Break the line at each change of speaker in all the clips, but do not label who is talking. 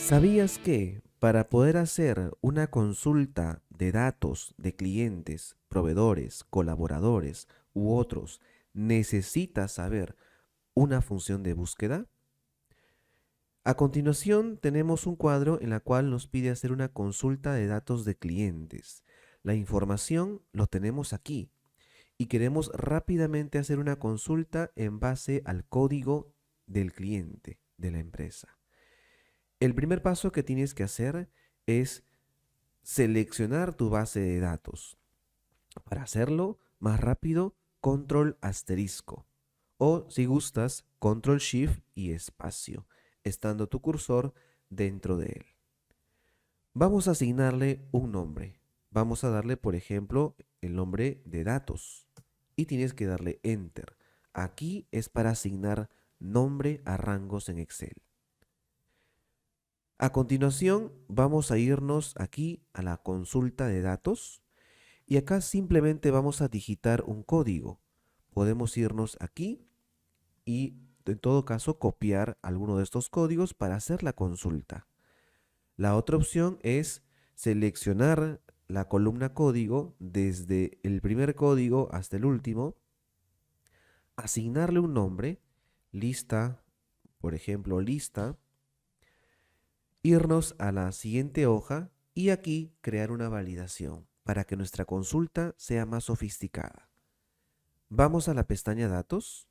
¿Sabías que para poder hacer una consulta de datos de clientes, proveedores, colaboradores u otros, necesitas saber una función de búsqueda? A continuación tenemos un cuadro en la cual nos pide hacer una consulta de datos de clientes. La información lo tenemos aquí y queremos rápidamente hacer una consulta en base al código del cliente de la empresa. El primer paso que tienes que hacer es seleccionar tu base de datos. Para hacerlo más rápido, control asterisco o si gustas, control shift y espacio, estando tu cursor dentro de él. Vamos a asignarle un nombre. Vamos a darle, por ejemplo, el nombre de datos y tienes que darle enter. Aquí es para asignar nombre a rangos en Excel. A continuación, vamos a irnos aquí a la consulta de datos y acá simplemente vamos a digitar un código. Podemos irnos aquí y en todo caso copiar alguno de estos códigos para hacer la consulta. La otra opción es seleccionar la columna código desde el primer código hasta el último, asignarle un nombre, lista, por ejemplo, lista, irnos a la siguiente hoja y aquí crear una validación para que nuestra consulta sea más sofisticada. Vamos a la pestaña Datos,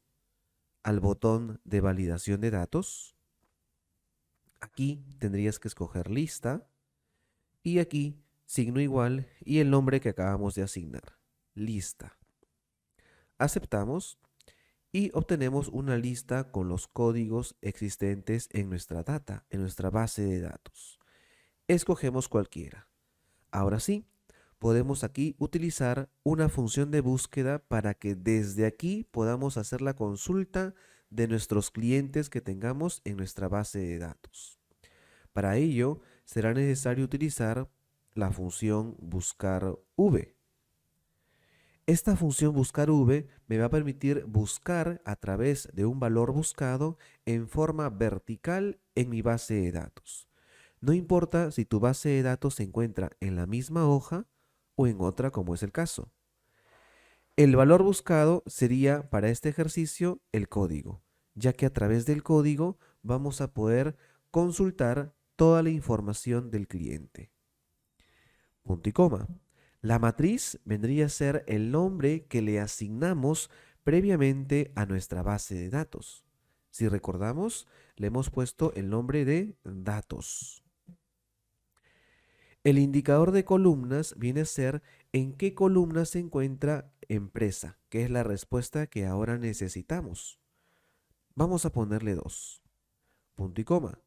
al botón de validación de datos. Aquí tendrías que escoger lista y aquí signo igual y el nombre que acabamos de asignar, lista. Aceptamos y obtenemos una lista con los códigos existentes en nuestra data, en nuestra base de datos. Escogemos cualquiera. Ahora sí, podemos aquí utilizar una función de búsqueda para que desde aquí podamos hacer la consulta de nuestros clientes que tengamos en nuestra base de datos. Para ello, será necesario utilizar la función buscar v. Esta función buscar v me va a permitir buscar a través de un valor buscado en forma vertical en mi base de datos. No importa si tu base de datos se encuentra en la misma hoja o en otra como es el caso. El valor buscado sería para este ejercicio el código, ya que a través del código vamos a poder consultar toda la información del cliente. Punto y coma. La matriz vendría a ser el nombre que le asignamos previamente a nuestra base de datos. Si recordamos, le hemos puesto el nombre de datos. El indicador de columnas viene a ser en qué columna se encuentra empresa, que es la respuesta que ahora necesitamos. Vamos a ponerle 2. Punto y coma.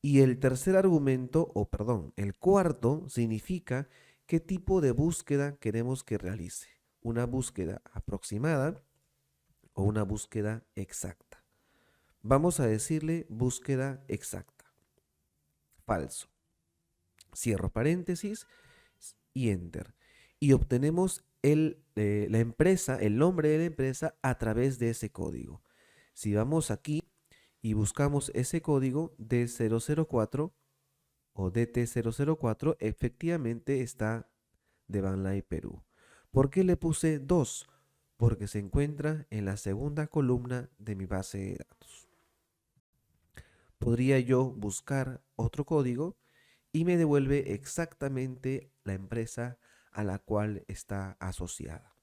Y el tercer argumento, o perdón, el cuarto significa qué tipo de búsqueda queremos que realice. Una búsqueda aproximada o una búsqueda exacta. Vamos a decirle búsqueda exacta. Falso. Cierro paréntesis y enter. Y obtenemos la empresa, el nombre de la empresa a través de ese código. Si vamos aquí y buscamos ese código D004 o DT004, efectivamente está de Banlai Perú. ¿Por qué le puse 2? Porque se encuentra en la segunda columna de mi base de datos. Podría yo buscar otro código y me devuelve exactamente la empresa a la cual está asociada.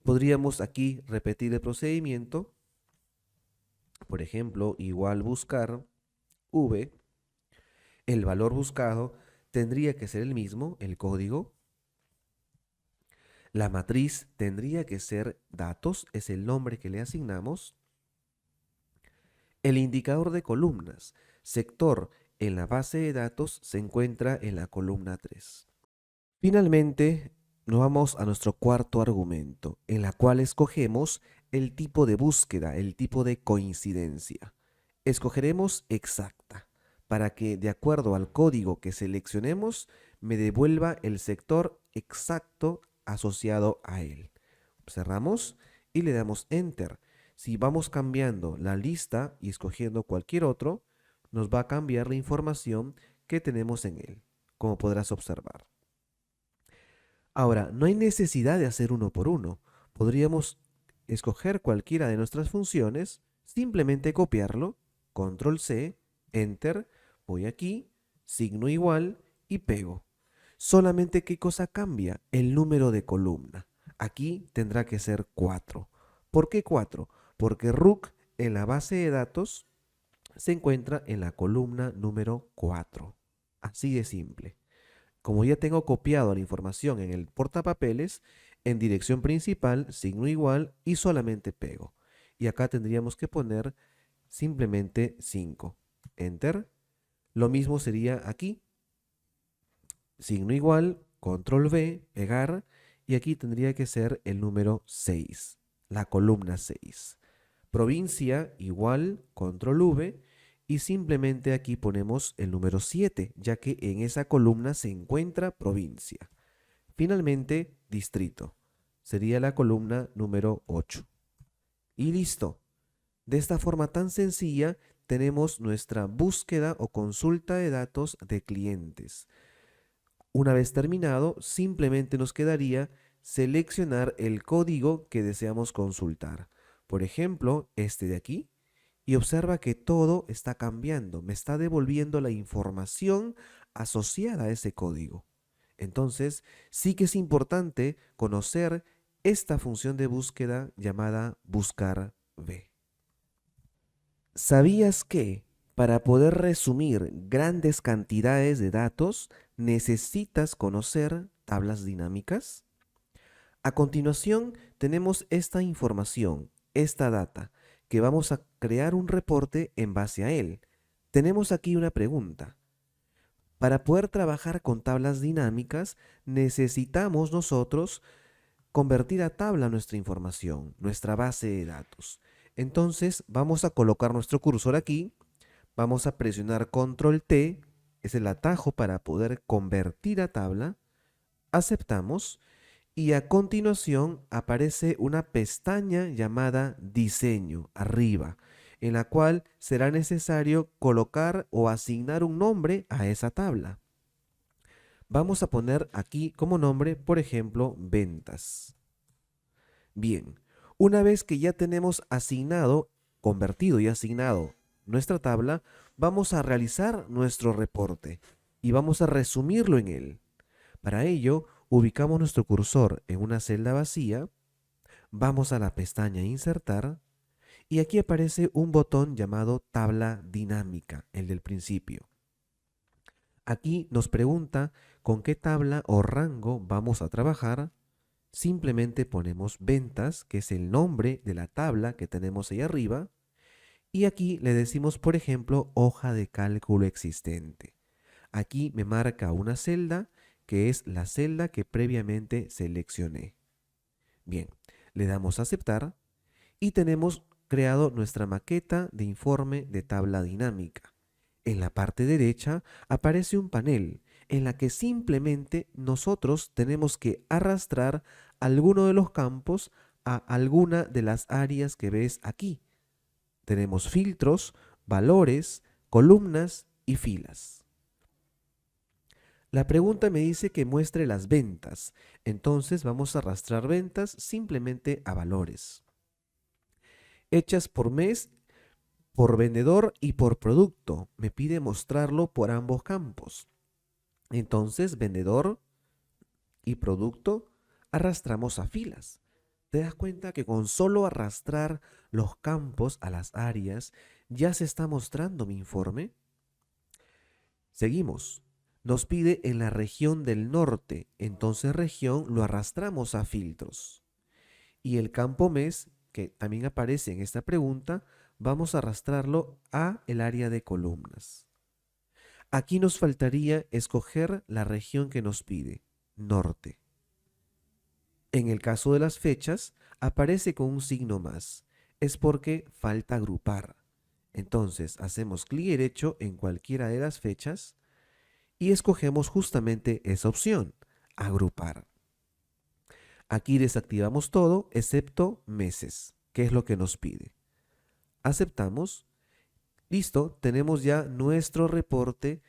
Podríamos aquí repetir el procedimiento. Por ejemplo, igual buscar v, el valor buscado tendría que ser el mismo, el código. La matriz tendría que ser datos, es el nombre que le asignamos. El indicador de columnas, sector en la base de datos se encuentra en la columna 3. Finalmente, nos vamos a nuestro cuarto argumento, en la cual escogemos el tipo de búsqueda, el tipo de coincidencia. Escogeremos exacta, para que de acuerdo al código que seleccionemos, me devuelva el sector exacto asociado a él. Cerramos y le damos Enter. Si vamos cambiando la lista y escogiendo cualquier otro, nos va a cambiar la información que tenemos en él, como podrás observar. Ahora, no hay necesidad de hacer uno por uno. Podríamos escoger cualquiera de nuestras funciones, simplemente copiarlo, control C, enter, voy aquí, signo igual y pego. Solamente ¿qué cosa cambia? El número de columna. Aquí tendrá que ser 4. ¿Por qué 4? Porque RUC en la base de datos se encuentra en la columna número 4. Así de simple. Como ya tengo copiado la información en el portapapeles, en dirección principal, signo igual y solamente pego. Y acá tendríamos que poner simplemente 5. Enter. Lo mismo sería aquí. Signo igual, control V, pegar. Y aquí tendría que ser el número 6, la columna 6. Provincia igual, control V. Y simplemente aquí ponemos el número 7, ya que en esa columna se encuentra provincia. Finalmente, distrito. Sería la columna número 8. Y listo. De esta forma tan sencilla tenemos nuestra búsqueda o consulta de datos de clientes. Una vez terminado, simplemente nos quedaría seleccionar el código que deseamos consultar. Por ejemplo, este de aquí. Y observa que todo está cambiando, me está devolviendo la información asociada a ese código. Entonces, sí que es importante conocer esta función de búsqueda llamada buscar B. ¿Sabías que para poder resumir grandes cantidades de datos necesitas conocer tablas dinámicas? A continuación, tenemos esta información, esta data, que vamos a crear un reporte en base a él. Tenemos aquí una pregunta. Para poder trabajar con tablas dinámicas, necesitamos nosotros convertir a tabla nuestra información, nuestra base de datos. Entonces, vamos a colocar nuestro cursor aquí, vamos a presionar control T, es el atajo para poder convertir a tabla, aceptamos. Y a continuación aparece una pestaña llamada Diseño arriba, en la cual será necesario colocar o asignar un nombre a esa tabla. Vamos a poner aquí como nombre, por ejemplo, ventas. Bien, una vez que ya tenemos asignado, convertido y asignado nuestra tabla, vamos a realizar nuestro reporte y vamos a resumirlo en él. Para ello, ubicamos nuestro cursor en una celda vacía, vamos a la pestaña Insertar y aquí aparece un botón llamado Tabla Dinámica, el del principio. Aquí nos pregunta con qué tabla o rango vamos a trabajar. Simplemente ponemos ventas, que es el nombre de la tabla que tenemos ahí arriba, y aquí le decimos, por ejemplo, hoja de cálculo existente. Aquí me marca una celda que es la celda que previamente seleccioné. Bien, le damos a aceptar y tenemos creado nuestra maqueta de informe de tabla dinámica. En la parte derecha aparece un panel en la que simplemente nosotros tenemos que arrastrar alguno de los campos a alguna de las áreas que ves aquí. Tenemos filtros, valores, columnas y filas. La pregunta me dice que muestre las ventas, entonces vamos a arrastrar ventas simplemente a valores. Hechas por mes, por vendedor y por producto. Me pide mostrarlo por ambos campos. Entonces, vendedor y producto arrastramos a filas. ¿Te das cuenta que con solo arrastrar los campos a las áreas ya se está mostrando mi informe? Seguimos. Nos pide en la región del norte, entonces región lo arrastramos a filtros. Y el campo mes, que también aparece en esta pregunta, vamos a arrastrarlo a el área de columnas. Aquí nos faltaría escoger la región que nos pide, norte. En el caso de las fechas, aparece con un signo más. Es porque falta agrupar. Entonces hacemos clic derecho en cualquiera de las fechas y escogemos justamente esa opción, agrupar. Aquí desactivamos todo excepto meses, que es lo que nos pide. Aceptamos Listo, tenemos ya nuestro reporte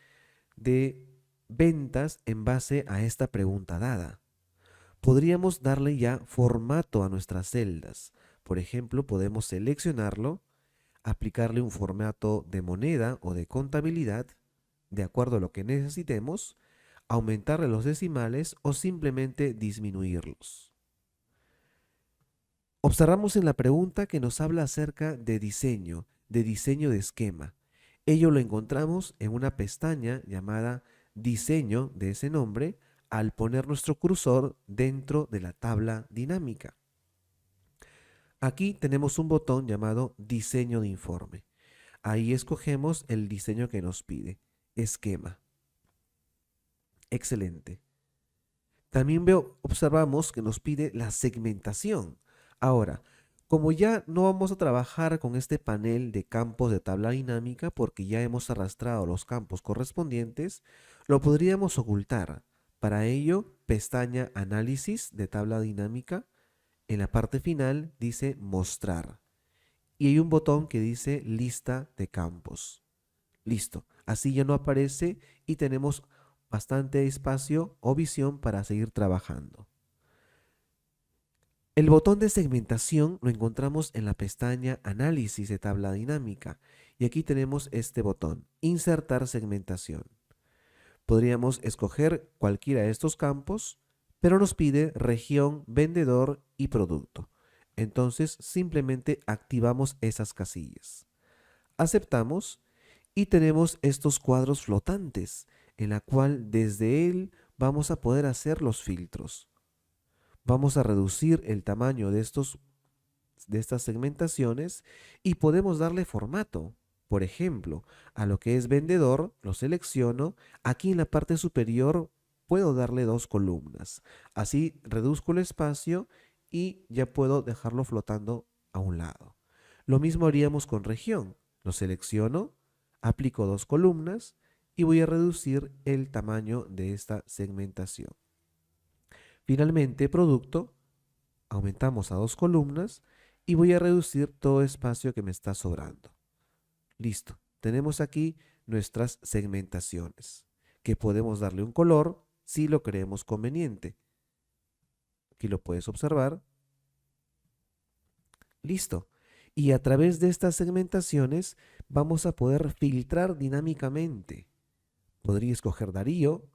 de ventas en base a esta pregunta dada. Podríamos darle ya formato a nuestras celdas. Por ejemplo, podemos seleccionarlo, aplicarle un formato de moneda o de contabilidad de acuerdo a lo que necesitemos, aumentarle los decimales o simplemente disminuirlos. Observamos en la pregunta que nos habla acerca de diseño de esquema. Ello lo encontramos en una pestaña llamada diseño de ese nombre al poner nuestro cursor dentro de la tabla dinámica. Aquí tenemos un botón llamado diseño de informe. Ahí escogemos el diseño que nos pide, esquema. Excelente. También observamos que nos pide la segmentación. Ahora, como ya no vamos a trabajar con este panel de campos de tabla dinámica porque ya hemos arrastrado los campos correspondientes, lo podríamos ocultar. Para ello, pestaña Análisis de tabla dinámica. En la parte final dice Mostrar. Y hay un botón que dice Lista de campos. Listo. Así ya no aparece y tenemos bastante espacio o visión para seguir trabajando. El botón de segmentación lo encontramos en la pestaña Análisis de tabla dinámica y aquí tenemos este botón, Insertar segmentación. Podríamos escoger cualquiera de estos campos, pero nos pide región, vendedor y producto. Entonces simplemente activamos esas casillas. Aceptamos y tenemos estos cuadros flotantes en la cual desde él vamos a poder hacer los filtros. Vamos a reducir el tamaño de estas segmentaciones y podemos darle formato. Por ejemplo, a lo que es vendedor, lo selecciono. Aquí en la parte superior puedo darle 2 columnas. Así reduzco el espacio y ya puedo dejarlo flotando a un lado. Lo mismo haríamos con región. Lo selecciono, aplico 2 columnas y voy a reducir el tamaño de esta segmentación. Finalmente, producto, aumentamos a 2 columnas y voy a reducir todo espacio que me está sobrando. Listo, tenemos aquí nuestras segmentaciones, que podemos darle un color si lo creemos conveniente. Aquí lo puedes observar. Listo. Y a través de estas segmentaciones vamos a poder filtrar dinámicamente. Podría escoger Darío,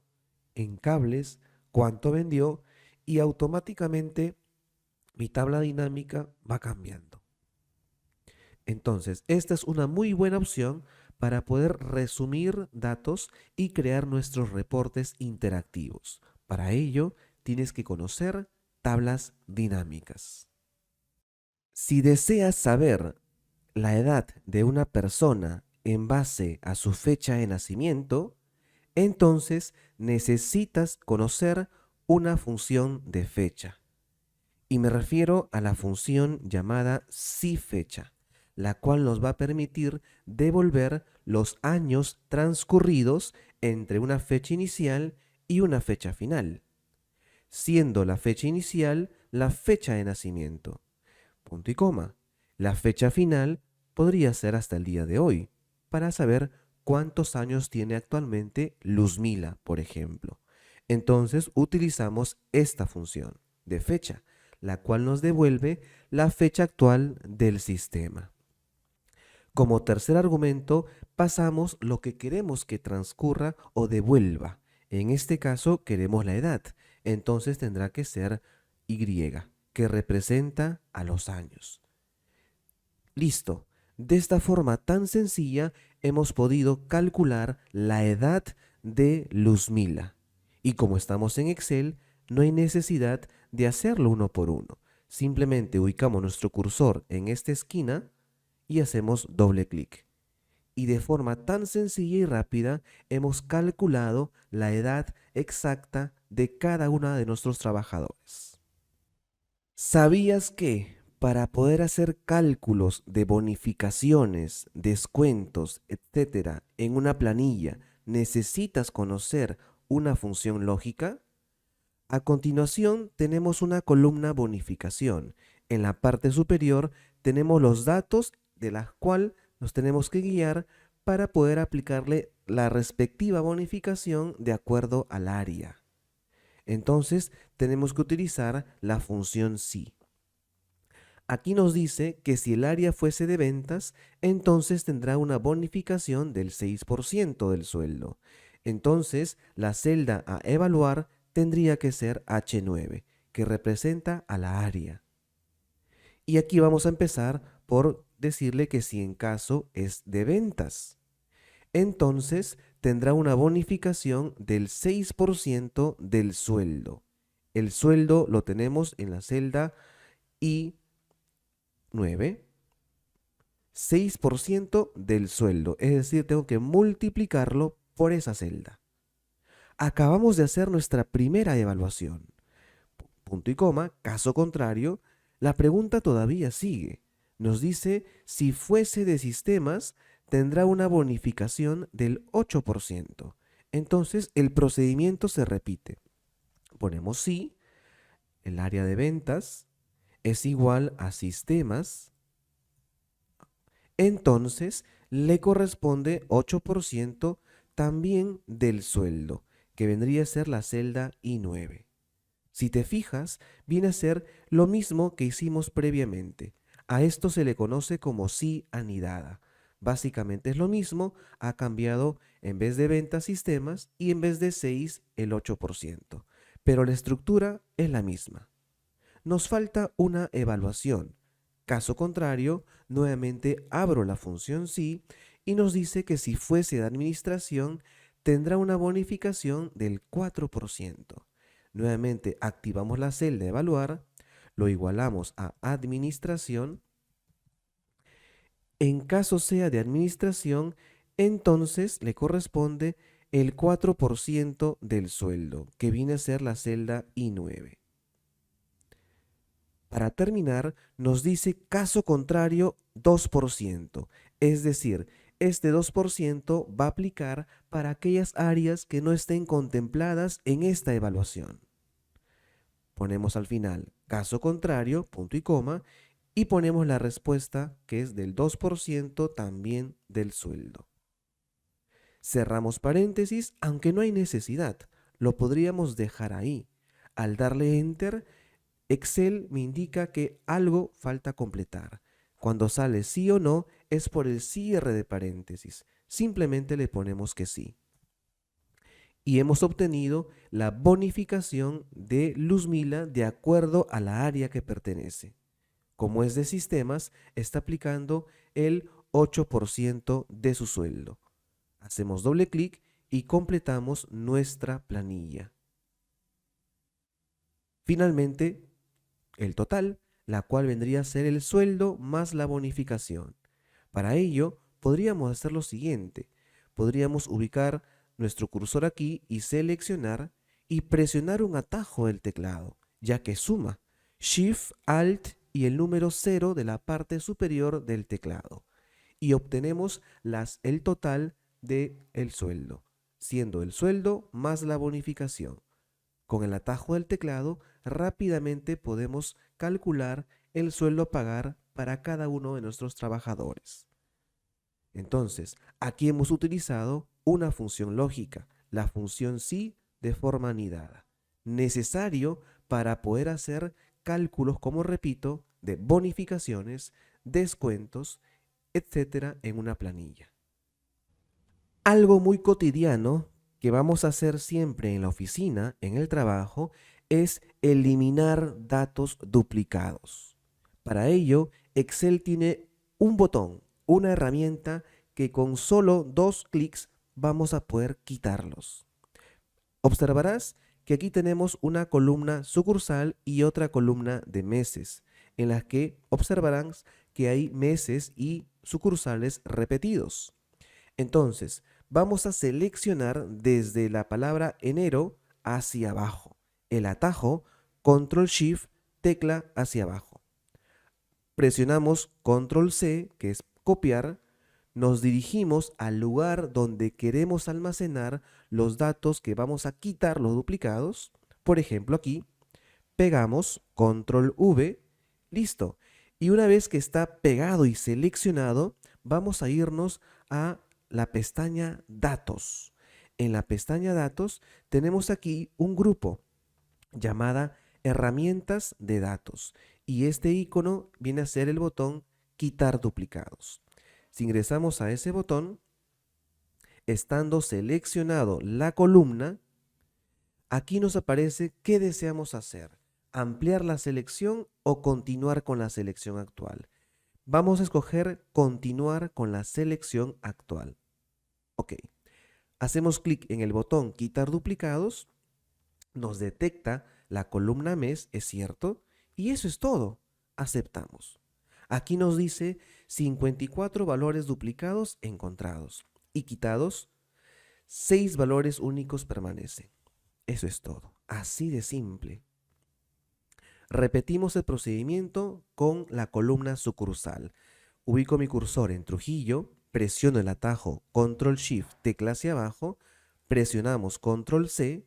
en cables, cuánto vendió y automáticamente mi tabla dinámica va cambiando. Entonces, esta es una muy buena opción para poder resumir datos y crear nuestros reportes interactivos. Para ello, tienes que conocer tablas dinámicas. Si deseas saber la edad de una persona en base a su fecha de nacimiento, entonces necesitas conocer una función de fecha. Y me refiero a la función llamada SIFECHA, la cual nos va a permitir devolver los años transcurridos entre una fecha inicial y una fecha final, siendo la fecha inicial la fecha de nacimiento, punto y coma. La fecha final podría ser hasta el día de hoy, para saber cuántos años tiene actualmente Luzmila, por ejemplo. Entonces utilizamos esta función de fecha, la cual nos devuelve la fecha actual del sistema. Como tercer argumento, pasamos lo que queremos que transcurra o devuelva. En este caso queremos la edad, entonces tendrá que ser Y, que representa a los años. Listo. De esta forma tan sencilla hemos podido calcular la edad de Luzmila. Y como estamos en Excel, no hay necesidad de hacerlo uno por uno. Simplemente ubicamos nuestro cursor en esta esquina y hacemos doble clic. Y de forma tan sencilla y rápida hemos calculado la edad exacta de cada uno de nuestros trabajadores. ¿Sabías que para poder hacer cálculos de bonificaciones, descuentos, etcétera, en una planilla necesitas conocer una función lógica? A continuación tenemos una columna bonificación. En la parte superior tenemos los datos de la cual nos tenemos que guiar para poder aplicarle la respectiva bonificación de acuerdo al área. Entonces, tenemos que utilizar la función si. Aquí nos dice que si el área fuese de ventas, entonces tendrá una bonificación del 6% del sueldo. Entonces, la celda a evaluar tendría que ser H9, que representa a la área. Y aquí vamos a empezar por decirle que si en caso es de ventas, entonces tendrá una bonificación del 6% del sueldo. El sueldo lo tenemos en la celda I9, 6% del sueldo, es decir, tengo que multiplicarlo por esa celda. Acabamos de hacer nuestra primera evaluación. Punto y coma, caso contrario, la pregunta todavía sigue. Nos dice, si fuese de sistemas, tendrá una bonificación del 8%. Entonces, el procedimiento se repite. Ponemos si, el área de ventas es igual a sistemas, entonces le corresponde 8% también del sueldo, que vendría a ser la celda I9. Si te fijas, viene a ser lo mismo que hicimos previamente. A esto se le conoce como si anidada. Básicamente es lo mismo, ha cambiado en vez de ventas sistemas y en vez de 6 el 8%. Pero la estructura es la misma. Nos falta una evaluación. Caso contrario, nuevamente abro la función si y nos dice que si fuese de administración tendrá una bonificación del 4%. Nuevamente activamos la celda de evaluar, lo igualamos a administración. En caso sea de administración, entonces le corresponde el 4% del sueldo, que viene a ser la celda I9. Para terminar, nos dice caso contrario 2%, es decir, este 2% va a aplicar para aquellas áreas que no estén contempladas en esta evaluación. Ponemos al final caso contrario, punto y coma, y ponemos la respuesta que es del 2% también del sueldo. Cerramos paréntesis, aunque no hay necesidad, lo podríamos dejar ahí. Al darle enter, Excel me indica que algo falta completar. Cuando sale sí o no, es por el cierre de paréntesis. Simplemente le ponemos que sí. Y hemos obtenido la bonificación de Luzmila de acuerdo a la área que pertenece. Como es de sistemas, está aplicando el 8% de su sueldo. Hacemos doble clic y completamos nuestra planilla. Finalmente, el total, la cual vendría a ser el sueldo más la bonificación. Para ello, podríamos hacer lo siguiente. Podríamos ubicar nuestro cursor aquí y seleccionar y presionar un atajo del teclado, ya que suma Shift, Alt y el número 0 de la parte superior del teclado. Y obtenemos el total del sueldo, siendo el sueldo más la bonificación. Con el atajo del teclado, rápidamente podemos calcular el sueldo a pagar para cada uno de nuestros trabajadores. Entonces, aquí hemos utilizado una función lógica, la función si de forma anidada, necesario para poder hacer cálculos, como repito, de bonificaciones, descuentos, etcétera, en una planilla. Algo muy cotidiano que vamos a hacer siempre en la oficina, en el trabajo, es eliminar datos duplicados. Para ello, Excel tiene un botón, una herramienta que con solo 2 clics vamos a poder quitarlos. Observarás que aquí tenemos una columna sucursal y otra columna de meses, en las que observarás que hay meses y sucursales repetidos. Entonces, vamos a seleccionar desde la palabra enero hacia abajo. El atajo, Control Shift, tecla hacia abajo. Presionamos Control C, que es copiar. Nos dirigimos al lugar donde queremos almacenar los datos que vamos a quitar, los duplicados. Por ejemplo, aquí pegamos Control V, listo. Y una vez que está pegado y seleccionado, vamos a irnos a la pestaña Datos. En la pestaña Datos tenemos aquí un grupo llamada Herramientas de datos y este icono viene a ser el botón Quitar duplicados. Si ingresamos a ese botón, estando seleccionado la columna, aquí nos aparece qué deseamos hacer, ampliar la selección o continuar con la selección actual. Vamos a escoger continuar con la selección actual. Ok, hacemos clic en el botón quitar duplicados, nos detecta la columna mes, es cierto, y eso es todo, aceptamos. Aquí nos dice 54 valores duplicados encontrados y quitados, 6 valores únicos permanecen. Eso es todo, así de simple. Repetimos el procedimiento con la columna sucursal. Ubico mi cursor en Trujillo, presiono el atajo Control Shift, tecla hacia abajo, presionamos Control C,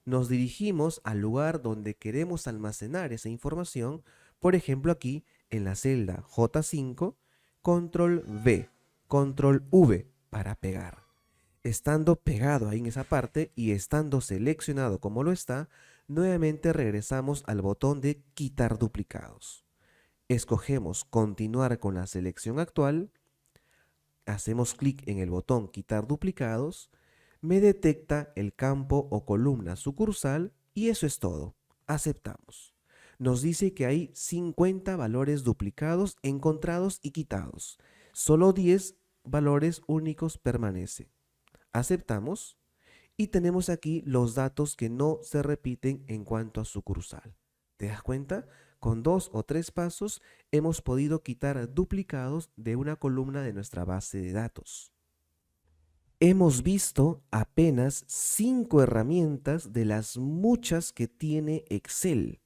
nos dirigimos al lugar donde queremos almacenar esa información, por ejemplo aquí en la celda J5, Control V, Control V para pegar. Estando pegado ahí en esa parte y estando seleccionado como lo está, nuevamente regresamos al botón de quitar duplicados. Escogemos continuar con la selección actual, hacemos clic en el botón quitar duplicados, me detecta el campo o columna sucursal y eso es todo. Aceptamos. Nos dice que hay 50 valores duplicados encontrados y quitados. Solo 10 valores únicos permanecen. Aceptamos y tenemos aquí los datos que no se repiten en cuanto a sucursal. ¿Te das cuenta? Con 2 o 3 pasos hemos podido quitar duplicados de una columna de nuestra base de datos. Hemos visto apenas 5 herramientas de las muchas que tiene Excel.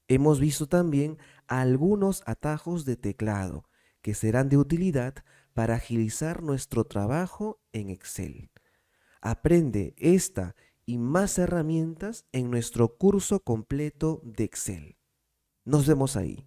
Hemos visto también algunos atajos de teclado que serán de utilidad para agilizar nuestro trabajo en Excel. Aprende esta y más herramientas en nuestro curso completo de Excel. Nos vemos ahí.